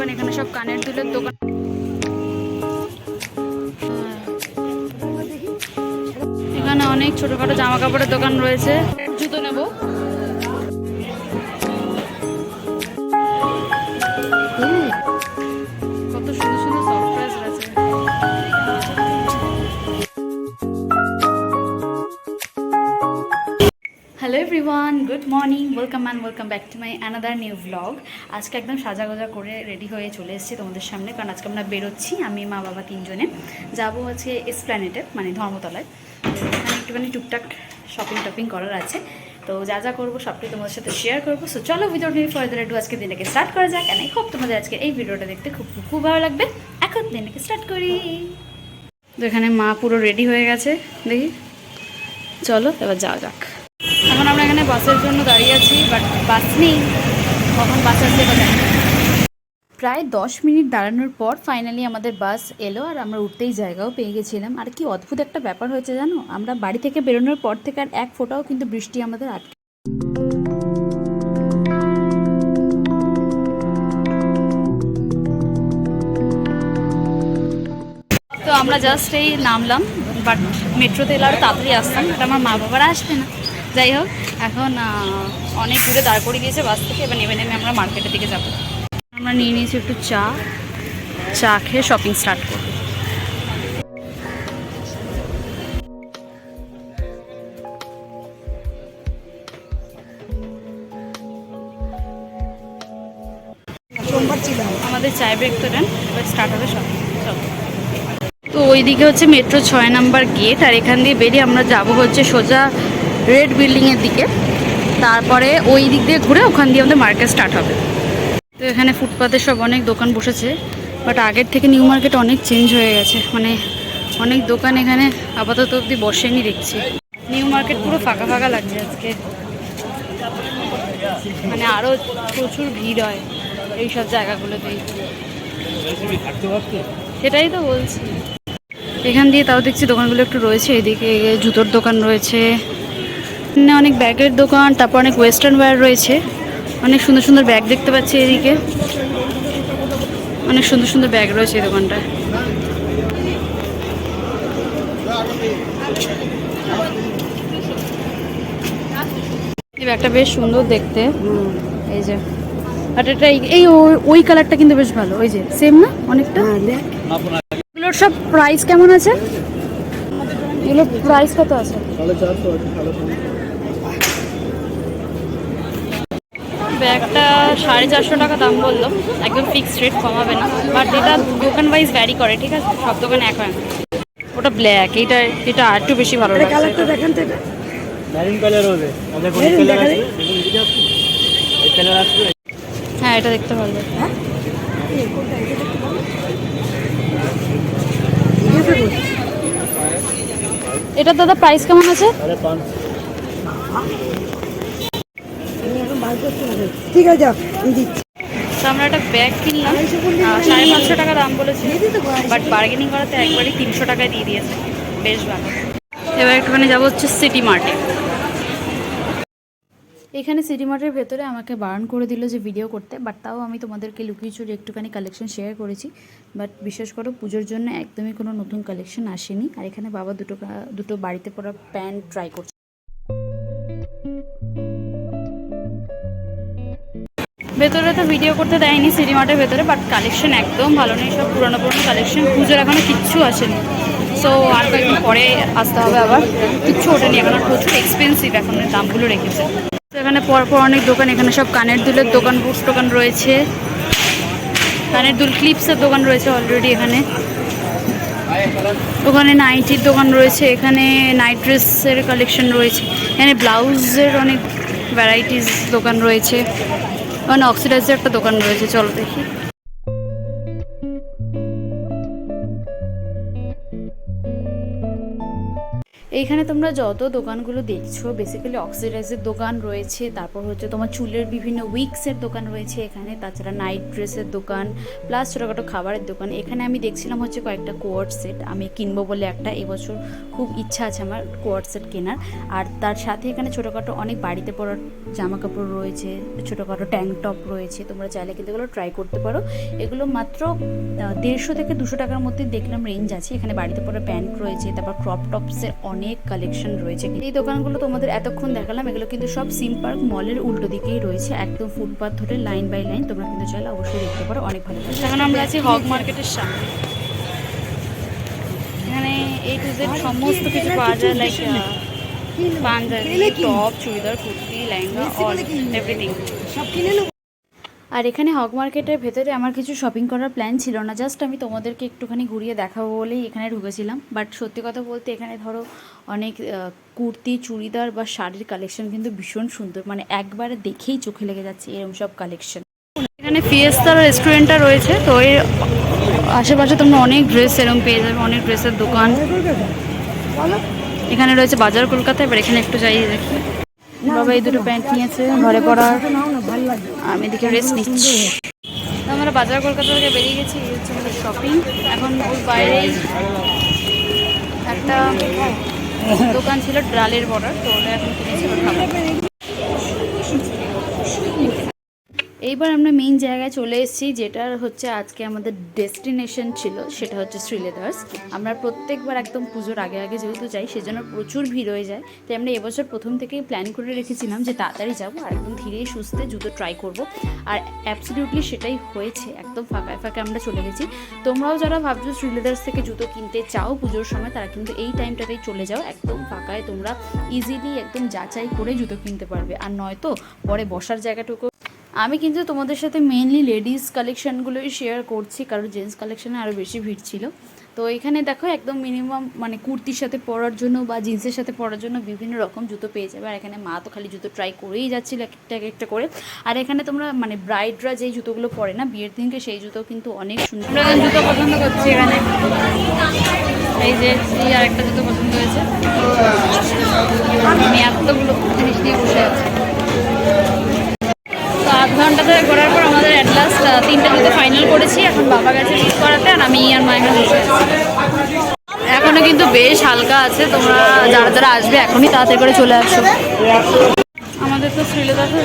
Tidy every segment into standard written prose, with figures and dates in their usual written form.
দোকান, এখানে সব কানের দুলের দোকান। এখানে অনেক ছোটখাটো জামা কাপড়ের দোকান রয়েছে। জুতো নেব। কত সুন্দর সুন্দর সফটওয়্যার আছে। Hello everyone, good morning, welcome back to my another new vlog. আজকে একদম সাজাগোজা করে রেডি হয়ে চলে এসেছি তোমাদের সামনে, কারণ আজকে আমরা বেরোচ্ছি, আমি মা বাবা তিনজনে যাবো হচ্ছে এসপ্ল্যানেডে, মানে ধর্মতলায়। এখানে একটুখানি টুকটাক শপিং করার আছে, তো যা যা করবো সবটাই তোমাদের সাথে শেয়ার করবো। সো চলো উইদাউট এনি ফার্দার ডু আজকে দিনটাকে স্টার্ট করা যাক। অ্যান্ড আই হোপ তোমাদের আজকে এই ভিডিওটা দেখতে খুব খুব ভালো লাগবে। এখন দিনটাকে স্টার্ট করি। তো এখানে মা পুরো রেডি হয়ে গেছে, দেখি চলো এবার যাওয়া যাক। এখন আমরা এখানে বাসের জন্য দাঁড়িয়ে আছি, বাট বাস নেই, কখন বাস আসবে বা জানি না। প্রায় 10 মিনিট দাঁড়ানোর পর ফাইনালি আমাদের বাস এলো, আর আমরা উঠতেই জায়গাও পেয়ে গেছিলাম। আর কি অদ্ভুত একটা ব্যাপার হয়েছে জানো, আমরা বাড়ি থেকে বেরোনোর পর থেকে আর এক ফোঁটাও কিন্তু বৃষ্টি আমাদের আটকে। তো আমরা জাস্ট এই নামলাম, বাট মেট্রোতে এলে আরও তাড়াতাড়ি আসতাম, বাট আমার মা বাবারা আসবে না। যাই হোক, এখন অনেক দূরে দাঁড় করে গিয়েছে বাস থেকে, এবার নেমে আমরা মার্কেটের দিকে যাবো। আমরা নিয়ে নিয়েছি একটু চা খেয়ে শপিং স্টার্ট করবো। আমাদের চায় ব্রেক তো দেন, এবার স্টার্ট হবে শপিং। তো ওইদিকে হচ্ছে মেট্রো 6 নাম্বার গেট, আর এখান দিয়ে বেরিয়ে আমরা যাব হচ্ছে সোজা রেড বিল্ডিংয়ের দিকে। তারপরে ওই দিক দিয়ে ঘুরে ওখান দিয়ে আমাদের মার্কেট স্টার্ট হবে। তো এখানে ফুটপাতে সব অনেক দোকান বসেছে, বাট আগের থেকে নিউ মার্কেট অনেক চেঞ্জ হয়ে গেছে, মানে অনেক দোকান এখানে আপাতত অবধি বসেনি দেখছি। নিউ মার্কেট পুরো ফাঁকা ফাঁকা লাগছে আজকে, মানে আরও প্রচুর ভিড় হয় এইসব জায়গাগুলোতেই, সেটাই তো বলছি। এখান দিয়ে তাও দেখছি দোকানগুলো একটু রয়েছে, এদিকে জুতোর দোকান রয়েছে, অনেক ব্যাগের দোকান, তারপর অনেক ওয়েস্টার্ন ওয়্যার রয়েছে, অনেক সুন্দর সুন্দর ব্যাগ দেখতে পাচ্ছি। এদিকে অনেক সুন্দর সুন্দর ব্যাগ রয়েছে এই দোকানটায়। এই ব্যাগটা বেশ সুন্দর দেখতে, এই যে, আর এটা এই ওই কালারটা কিন্তু বেশ ভালো, ওই যে সেম না অনেকটা। এগুলোর সব প্রাইস কেমন আছে? এগুলোর প্রাইস কত আছে? ব্যাগটা 450 টাকা দাম বললো, একদম ফিক্সড রেট, কমাবে না, বাট এটা দোকান ওয়াইজ ভ্যারি করে, ঠিক আছে, সব দোকানে এক হয় না। ওটা ব্ল্যাক, এটা আর একটু বেশি ভালো লাগছে। হ্যাঁ, এটা দেখতে ভালো। এটা দাদা প্রাইস কেমন আছে? ঠিক আছে, দিচ্ছি। তো আমরা একটা ব্যাগ কিনলাম, 550 টাকা দাম বলেছি, বাট বার্গেনিং করাতে একবারই 300 টাকায় দিয়ে দিয়েছে, বেশ ভালো। এবার একটুখানি যাবো হচ্ছে সিটি মার্টে। এখানে সিটি মার্টের ভেতরে আমাকে বারণ করে দিল যে ভিডিও করতে, বাট তাও আমি তোমাদেরকে লুকিয়ে চুরি একটুখানি কালেকশন শেয়ার করেছি। বাট বিশেষ করে পুজোর জন্য একদমই কোনো নতুন কালেকশন আসেনি। আর এখানে বাবা দুটো বাড়িতে পরা প্যান্ট ট্রাই করছে। ভেতরে তো ভিডিও করতে দেয়নি সিটি মার্টের ভেতরে, বাট কালেকশন একদম ভালো নেই, সব পুরোনো কালেকশন, পুজোর এখনো কিচ্ছু আসেনি। সো আর কয়েকদিন পরে আসতে হবে, আবার কিচ্ছু ওঠেনি এখন, আর প্রচুর এক্সপেন্সিভ এখন দামগুলো রেখেছে। তো এখানে পরপর অনেক দোকান, এখানে সব কানের দুলের দোকান, বুটস দোকান রয়েছে, কানের দুল ক্লিপসের দোকান রয়েছে অলরেডি এখানে। ওখানে নাইটির দোকান রয়েছে, এখানে নাইট ড্রেসের কালেকশন রয়েছে, এখানে ব্লাউজের অনেক ভ্যারাইটিস দোকান রয়েছে, ওখানে অক্সিডাইজের একটা দোকান রয়েছে, চলো দেখি। এইখানে তোমরা যত দোকানগুলো দেখছো বেসিক্যালি অক্সিডাইজের দোকান রয়েছে, তারপর হচ্ছে তোমার চুলের বিভিন্ন উইক্সের দোকান রয়েছে এখানে, তাছাড়া নাইট ড্রেসের দোকান, প্লাস ছোটোখাটো খাবারের দোকান। এখানে আমি দেখছিলাম হচ্ছে কয়েকটা কোয়ার্ড সেট, আমি কিনবো বলে একটা এবছর খুব ইচ্ছা আছে আমার কোয়ার্ড সেট কেনার। আর তার সাথে এখানে ছোটোখাটো অনেক বাড়িতে পরার জামা কাপড় রয়েছে, ছোটোখাটো ট্যাঙ্ক টপ রয়েছে, তোমরা চাইলে কিন্তু এগুলো ট্রাই করতে পারো। এগুলো মাত্র 150 থেকে 200 টাকার মধ্যে দেখলাম রেঞ্জ আছে। এখানে বাড়িতে পরা প্যান্ট রয়েছে, তারপর ক্রপ টপসের অনেক কালেকশন রয়েছে। এই দোকানগুলো তোমাদের এতক্ষণ দেখালাম, এগুলো কিন্তু সব সিম পার্ক মলের উল্টো দিকেই রয়েছে, একদম ফুটপাথ ধরে লাইন বাই লাইন। তোমরা কিন্তু চাইলে অবশ্যই দেখতে পারো, অনেক ভালো। এখন আমরা আছি হক মার্কেটের সামনে। এখানে এই টু জেড সমস্ত কিছু পাওয়া যায়, like Punjabi, top, churidar, kurti, lehenga, all everything সব কিনে নেবো। আর এখানে হক মার্কেটের ভেতরে আমার কিছু শপিং করার প্ল্যান ছিল না, জাস্ট আমি তোমাদেরকে একটুখানি ঘুরিয়ে দেখাবো বলেই এখানে ঢুকেছিলাম। বাট সত্যি কথা বলতে এখানে ধরো অনেক কুর্তি, চুড়িদার বা শাড়ির কালেকশন কিন্তু ভীষণ সুন্দর, মানে একবারে দেখেই চোখে লেগে যাচ্ছে এরকম সব কালেকশন। এখানে ফিয়েস্তার রেস্টুরেন্টটা রয়েছে, তো এর আশেপাশে তোমরা অনেক ড্রেস এরকম পেয়ে যাবে, অনেক ড্রেসের দোকান। এখানে রয়েছে বাজার কলকাতা। এবার এখানে একটু যাই দেখি। বাবা এই দুটো প্যান্ট নিয়েছে ঘরে পরার, আমি এদিকে রেস্ট নিচ্ছি। আমরা বাজার কলকাতা থেকে বেরিয়ে গেছি, এই হচ্ছে আমাদের শপিং। এখন ওর বাইরেই একটা দোকান ছিল ডালের বর্ডার, তো ওটা এখন কিনেছি খাবার। এইবার আমরা মেইন জায়গায় চলে এসেছি, যেটার হচ্ছে আজকে আমাদের ডেস্টিনেশন ছিল, সেটা হচ্ছে শ্রীলেদার্স। আমরা প্রত্যেকবার একদম পুজোর আগে আগে যেহেতু যাই, সেজন্য প্রচুর ভিড় হয়ে যায়। তাই আমরা এবছর প্রথম থেকেই প্ল্যান করে রেখেছিলাম যে তাড়াতাড়ি যাবো আর একদম ধীরে সুস্থে জুতো ট্রাই করব। আর অ্যাবসলিউটলি সেটাই হয়েছে, একদম ফাঁকায় ফাঁকে আমরা চলে গেছি। তোমরাও যারা ভাবছো শ্রীলেদার্স থেকে জুতো কিনতে চাও পুজোর সময়, তারা কিন্তু এই টাইমটাতেই চলে যাও, একদম ফাঁকায় তোমরা ইজিলি একদম যাচাই করে জুতো কিনতে পারবে। আর নয়তো পরে বসার জায়গাটুকু। আমি কিন্তু তোমাদের সাথে মেইনলি লেডিস কালেকশানগুলোই শেয়ার করছি, কারণ জেন্টস কালেকশানে আরও বেশি ভিড় ছিল। তো এখানে দেখো একদম মিনিমাম মানে কুর্তির সাথে পরার জন্য বা জিন্সের সাথে পরার জন্য বিভিন্ন রকম জুতো পেয়ে যাবে। আর এখানে মা তো খালি জুতো ট্রাই করেই যাচ্ছিল একটা করে। আর এখানে তোমরা মানে ব্রাইডরা যেই জুতোগুলো পরে না বিয়ের দিনকে, সেই জুতো কিন্তু অনেক সুন্দর। আমরা জুতো পছন্দ করছি এখানে, এই যে এই আর একটা জুতো পছন্দ হয়েছে। আমি এতগুলো জিনিস নিয়ে বসে আছি। তো আধ ঘন্টা ধরে ঘোরার পর আমাদের অ্যাট লাস্ট 3টে জুতো ফাইনাল করেছি। এখন বাবা গেছে ঠিক করাতে, আর আমি আর মায়ের বসে আছি। এখনও কিন্তু বেশ হালকা আছে, তোমরা যারা যারা আসবে এখনই তাড়াতাড়ি করে চলে আসো। আমাদের তো শ্রীলেদার্সের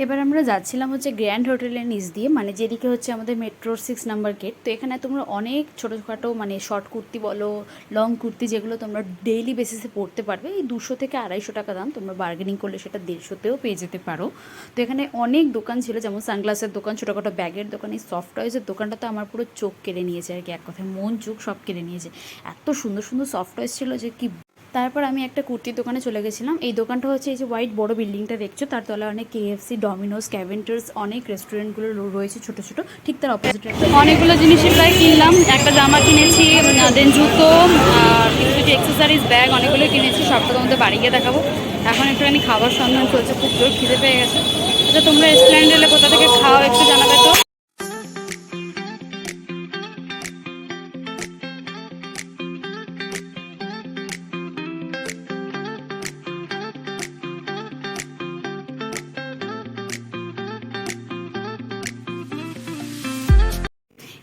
এবার আমরা যাচ্ছিলাম হচ্ছে গ্র্যান্ড হোটেলের নিচ দিয়ে, মানে যেদিকে হচ্ছে আমাদের মেট্রোর 6 নাম্বার গেট। তো এখানে তোমরা অনেক ছোটোখাটো মানে শর্ট কুর্তি বলো, লং কুর্তি, যেগুলো তোমরা ডেইলি বেসিসে পরতে পারবে। এই 200 থেকে 250 টাকা দাম, তোমরা বার্গেনিং করলে সেটা 150তেও পেয়ে যেতে পারো। তো এখানে অনেক দোকান ছিল, যেমন সানগ্লাসের দোকান, ছোটোখাটো ব্যাগের দোকান। এই সফট টয়েসের দোকানটা তো আমার পুরো চোখ কেড়ে নিয়েছে আর কি, এক কথায় মন চোখ সব কেড়ে নিয়েছে। এত সুন্দর সুন্দর সফট টয়েস ছিল যে কি। তারপর আমি একটা কুর্তির দোকানে চলে গেছিলাম। এই দোকানটা হচ্ছে এই যে হোয়াইট বড় বিল্ডিংটা দেখছো, তার তলায় অনেক KFC, ডমিনোস, ক্যাভেন্টার্স, অনেক রেস্টুরেন্টগুলো রয়েছে ছোটো ছোটো। ঠিক তার অপোজিটে অনেকগুলো জিনিসই প্রায় কিনলাম। একটা জামা কিনেছি, দেন জুতো, আর কিছু কিছু এক্সেসারিজ, ব্যাগ, অনেকগুলো কিনেছি। সবটা তোমাদের বাড়ি গিয়ে দেখাবো। এখন একটুখানি খাবার সন্ধান চলছে, খুব জোর খিদে পেয়ে গেছে। আচ্ছা তোমরা রেস্টুরেন্ট এলে কোথা থেকে খাও একটু জানাবে তো।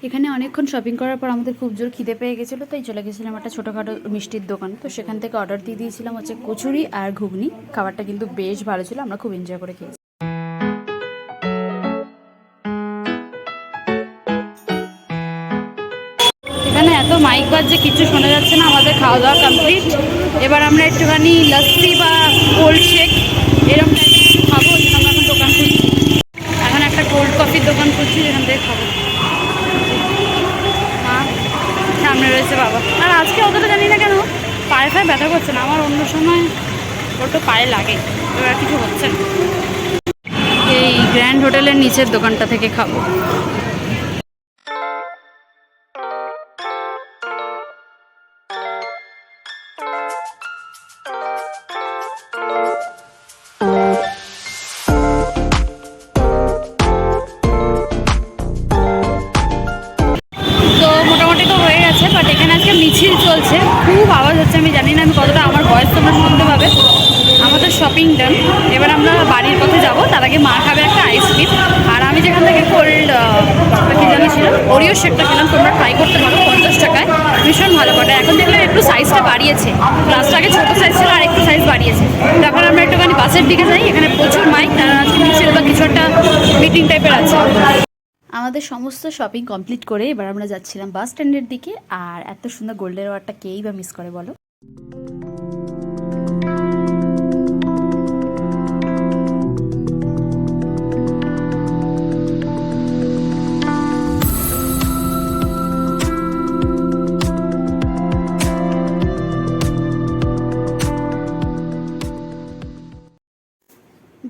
এখানে অনেকক্ষণ শপিং করার পর আমাদের খুব জোর খিদে পেয়ে গেছিলো, তাই চলে গেছিলাম একটা ছোটোখাটো মিষ্টির দোকান। তো সেখান থেকে অর্ডার দিয়ে দিয়েছিলাম হচ্ছে কচুরি আর ঘুগনি। খাবারটা কিন্তু বেশ ভালো ছিল, আমরা খুব এনজয় করে খেয়েছি। এখানে এত মাইক বাজছে কিছু শোনা যাচ্ছে না। আমাদের খাওয়া দাওয়া কমপ্লিট। এবার আমরা একটুখানি লস্যি বা কোল্ড শেক এরকম টাইপের কিছু খাবো, আমরা এখন দোকান খুঁজছি। এখন একটা কোল্ড কফির দোকান খুঁজছি যেখান থেকে খাবো। সামনে রয়েছে বাবা। আর আজকে অতটা জানি না কেন পায়ে ফায়ে ব্যথা করছে না, আমার অন্য সময় ওটা পায়ে লাগে, এবার কিছু হচ্ছে না। এই গ্র্যান্ড হোটেলের নিচের দোকানটা থেকে খাবো। মিছিল চলছে, খুব আওয়াজ হচ্ছে, আমি জানি না আমি কতটা আমার ভয়েস তোমরা শুনতে পাবে। আমাদের শপিং ডান, এবার আমরা বাড়ির পথে যাব। তার আগে মা খাবে একটা আইসক্রিম, আর আমি যেখান থেকে কোল্ড কি জানি ছিল ওরিও শেকটা খেলাম। তোমরা ট্রাই করতে পারো, 50 টাকায় ভীষণ ভালো করে। এখন দেখলাম একটু সাইজটা বাড়িয়েছে, লাস্ট আগে ছোটো সাইজ ছিল আর একটু সাইজ বাড়িয়েছে। তারপর আমরা একটুখানি বাসের দিকে যাই, এখানে প্রচুর মাইক, তারা আজকে মিছিল বা কিছু একটা মিটিং টাইপের আছে। আমাদের সমস্ত শপিং কমপ্লিট করে এবার আমরা যাচ্ছিলাম বাস স্ট্যান্ডের দিকে। আর এত সুন্দর গোল্ডের ওয়ারটা কেই বা মিস করে বলো।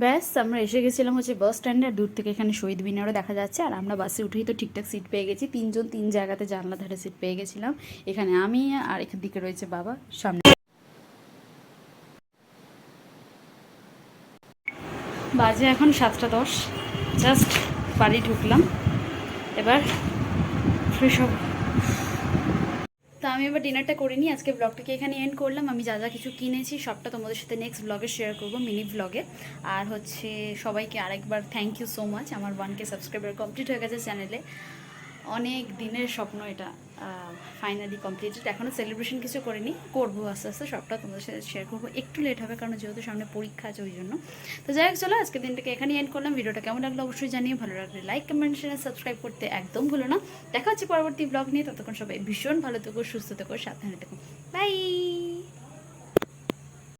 ব্যাস আমরা এসে গেছিলাম হচ্ছে বাস স্ট্যান্ডে। আর দূর থেকে এখানে শহীদ মিনারও দেখা যাচ্ছে। আর আমরা বাসে উঠেই তো ঠিকঠাক সিট পেয়ে গেছি, 3 জন 3 জায়গাতে জানলা ধারে সিট পেয়ে গেছিলাম। এখানে আমি, আর এখান দিকে রয়েছে বাবা সামনে। বাজে এখন 7:10, জাস্ট বাড়ি ঢুকলাম, এবার ফ্রেশ হব। তো আমি এবার ডিনারটা করে নিই, আজকে ব্লগটাকে এখানে এন্ড করলাম। আমি যা যা কিছু কিনেছি সবটা তোমাদের সাথে নেক্সট ব্লগে শেয়ার করবো, মিনি ব্লগে। আর হচ্ছে সবাইকে আরেকবার থ্যাংক ইউ সো মাচ। আমার 1K সাবস্ক্রাইবার কমপ্লিট হয়ে গেছে চ্যানেলে, অনেক দিনের স্বপ্ন এটা ফাইনালি কমপ্লিটেড। এখনও সেলিব্রেশন কিছু করিনি, করবো আস্তে আস্তে, সবটা তোমাদের সাথে শেয়ার করবো। একটু লেট হবে কারণ যেহেতু সামনে পরীক্ষা আছে ওই জন্য। তো যাই হোক, চলো আজকের দিনটাকে এখানে এন্ড করলাম। ভিডিওটা কেমন লাগলো অবশ্যই জানিয়ে, ভালো লাগলে লাইক কমেন্ট শেয়ার সাবস্ক্রাইব করতে একদম ভুলো না। দেখা হচ্ছে পরবর্তী ব্লগ নিয়ে, ততক্ষণ সবাই ভীষণ ভালো থেকো, সুস্থ থেকো, সাবধানে থেকো। বাই।